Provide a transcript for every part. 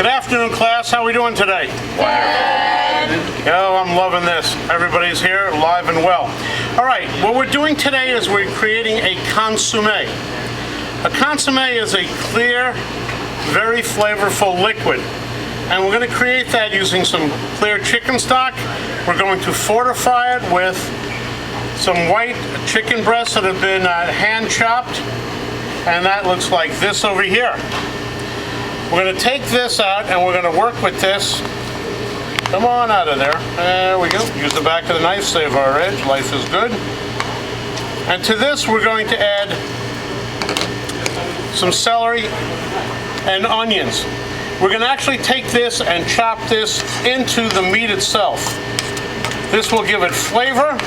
Good afternoon, class. How are we doing today? Good. Oh, I'm loving this. Everybody's here, live and well. All right, what we're doing today is we're creating a consomme. A consomme is a clear, very flavorful liquid. And we're going to create that using some clear chicken stock. We're going to fortify it with some white chicken breasts that have been hand chopped. And that looks like this over here. We're going to take this out and we're going to work with this. Come on out of there. There we go. Use the back of the knife, save our edge. Life is good. And to this we're going to add some celery and onions. We're going to actually take this and chop this into the meat itself. This will give it flavor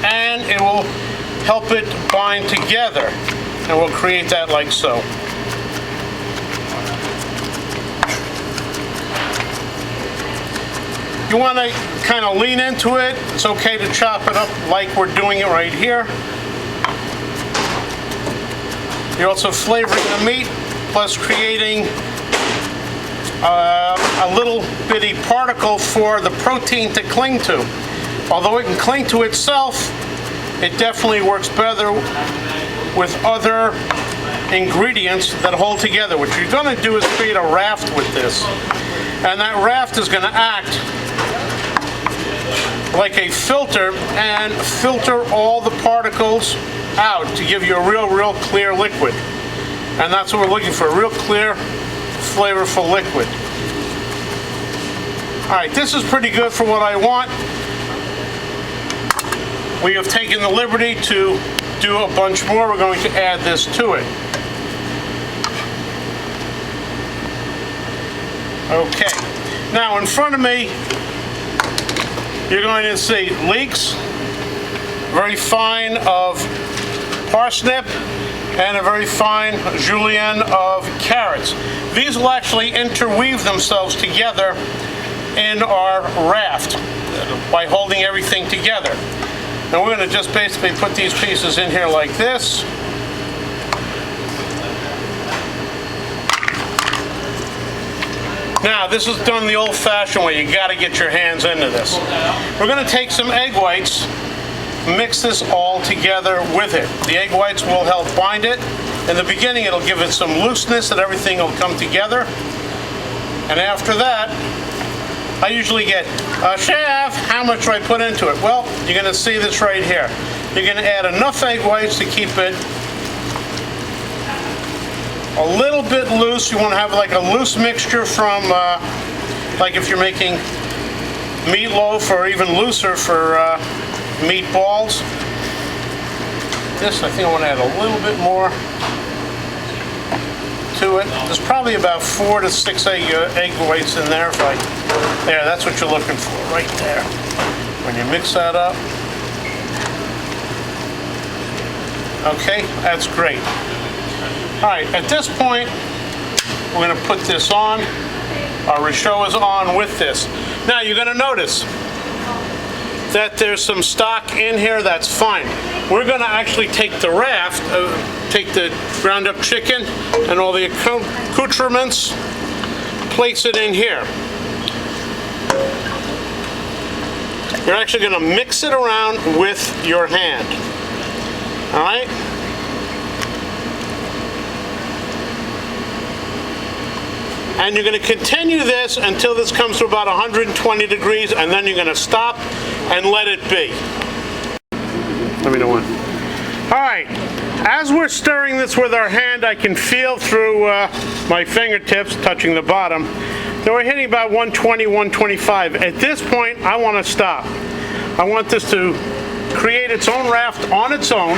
and it will help it bind together. And we'll create that like so. You want to kind of lean into it. It's okay to chop it up like we're doing it right here. You're also flavoring the meat, plus creating a little bitty particle for the protein to cling to. Although it can cling to itself, it definitely works better with other ingredients that hold together. What you're going to do is create a raft with this. And that raft is going to act like a filter and filter all the particles out to give you a real clear liquid. And that's what we're looking for, a real clear, flavorful liquid. Alright, this is pretty good for what I want. We have taken the liberty to do a bunch more. We're going to add this to it. Okay, now in front of me you're going to see leeks, very fine of parsnip, and a very fine julienne of carrots. These will actually interweave themselves together in our raft by holding everything together. And we're going to just basically put these pieces in here like this. Now, this is done the old-fashioned way. You got to get your hands into this. We're going to take some egg whites, mix this all together with it. The egg whites will help bind it. In the beginning, it'll give it some looseness that everything will come together. And after that, I usually get, Chef, how much do I put into it? Well, you're going to see this right here. You're going to add enough egg whites to keep it a little bit loose. You want to have like a loose mixture from, like if you're making meatloaf, or even looser for meatballs. This, I think I want to add a little bit more to it. There's probably about 4 to 6 egg whites in there. There, that's what you're looking for, right there. When you mix that up. Okay, that's great. All right, at this point, we're going to put this on. Our Richaud is on with this. Now, you're going to notice that there's some stock in here. That's fine. We're going to actually take the raft, take the ground up chicken and all the accoutrements, place it in here. You're actually going to mix it around with your hand. All right? And you're going to continue this until this comes to about 120 degrees, and then you're going to stop and let it be. Let me know when. All right, as we're stirring this with our hand, I can feel through my fingertips touching the bottom that we're hitting about 120, 125. At this point, I want to stop. I want this to create its own raft on its own,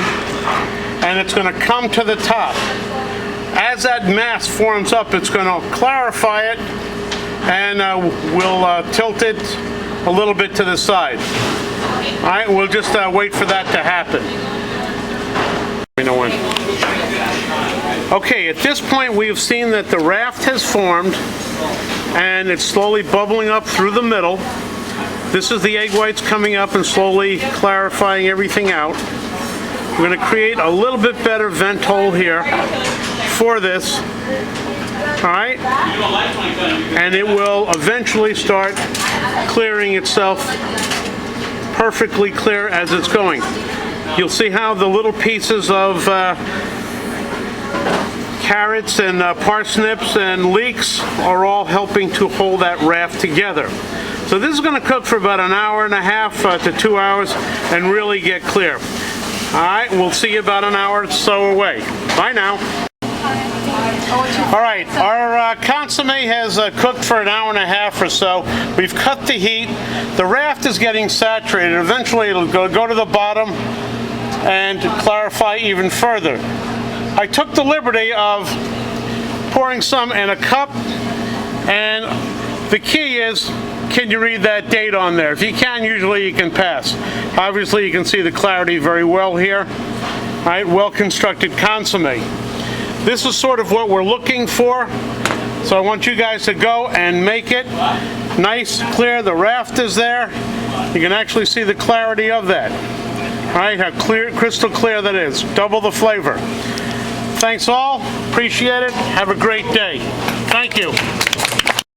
and it's going to come to the top. As that mass forms up, it's going to clarify it, and we'll tilt it a little bit to the side. All right, we'll just wait for that to happen. You know when. Okay, at this point, we've seen that the raft has formed, and it's slowly bubbling up through the middle. This is the egg whites coming up and slowly clarifying everything out. We're going to create a little bit better vent hole here for this. All right, and it will eventually start clearing itself perfectly clear as it's going. You'll see how the little pieces of carrots and parsnips and leeks are all helping to hold that raft together. So this is going to cook for about an hour and a half to 2 hours and really get clear. All right, we'll see you about an hour or so away. Bye now. All right, our consomme has cooked for an hour and a half or so. We've cut the heat. The raft is getting saturated. Eventually it'll go to the bottom and clarify even further. I took the liberty of pouring some in a cup, and the key is, can you read that date on there? If you can, usually you can pass. Obviously you can see the clarity very well here. All right, well-constructed consomme. This is sort of what we're looking for. So I want you guys to go and make it nice, clear. The raft is there. You can actually see the clarity of that. All right, how clear, crystal clear that is. Double the flavor. Thanks all. Appreciate it. Have a great day. Thank you.